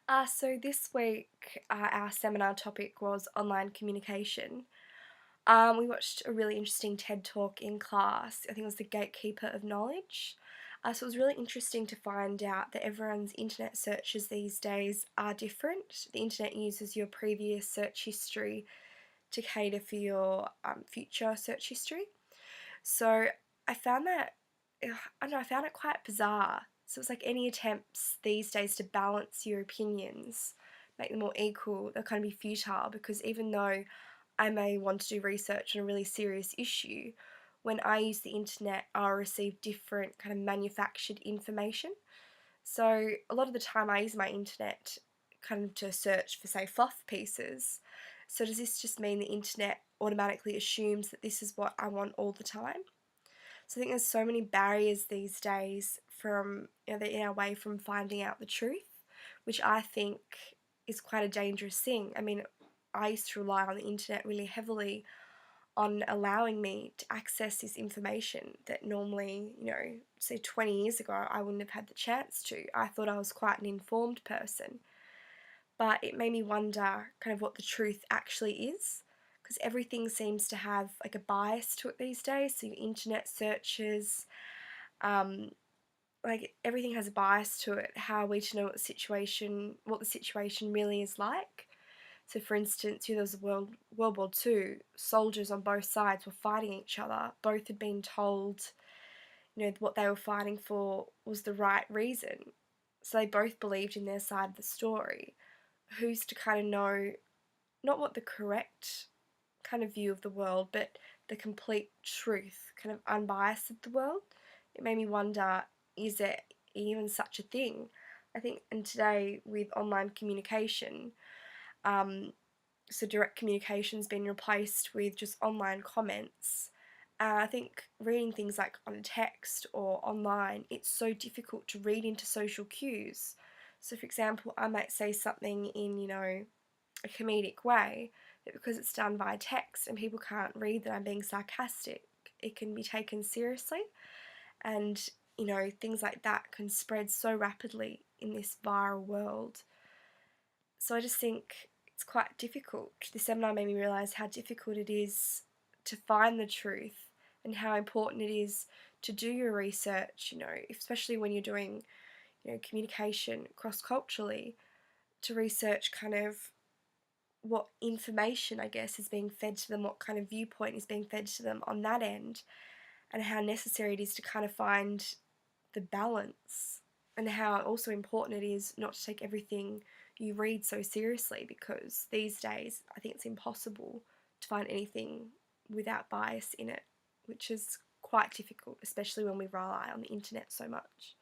So this week, our seminar topic was online communication. We watched a really interesting TED talk in class. I think it was the gatekeeper of knowledge. So it was really interesting to find out that everyone's internet searches these days are different. The internet uses your previous search history to cater for your future search history. So I found that, I don't know, I found it quite bizarre. So it's like any attempts these days to balance your opinions, make them more equal, they'll kind of be futile because even though I may want to do research on a really serious issue, when I use the internet, I'll receive different kind of manufactured information. So a lot of the time I use my internet kind of to search for, say, fluff pieces. So does this just mean the internet automatically assumes that this is what I want all the time? So I think there's so many barriers these days from, that in our way from finding out the truth, which I think is quite a dangerous thing. I mean, I used to rely on the internet really heavily on allowing me to access this information that normally, say 20 years ago, I wouldn't have had the chance to. I thought I was quite an informed person, but it made me wonder kind of what the truth actually is, because everything seems to have like a bias to it these days. So your internet searches, um, like everything has a bias to it. How are we to know what the situation really is like? So, for instance, there was World War II. Soldiers on both sides were fighting each other. Both had been told, what they were fighting for was the right reason. So they both believed in their side of the story. Who's to kind of know not what the correct kind of view of the world, but the complete truth, kind of unbiased of the world? It made me wonder, is there even such a thing? I think, and today with online communication, um, so direct communication's been replaced with just online comments. I think reading things like on a text or online, it's so difficult to read into social cues. So, for example, I might say something in, a comedic way, but because it's done via text and people can't read that I'm being sarcastic, it can be taken seriously. And, things like that can spread so rapidly in this viral world. So I just think it's quite difficult. The seminar made me realise how difficult it is to find the truth and how important it is to do your research, especially when you're doing, communication cross-culturally, to research kind of what information, I guess, is being fed to them, what kind of viewpoint is being fed to them on that end, and how necessary it is to kind of find the balance, and how also important it is not to take everything you read so seriously, because these days I think it's impossible to find anything without bias in it, which is quite difficult, especially when we rely on the internet so much.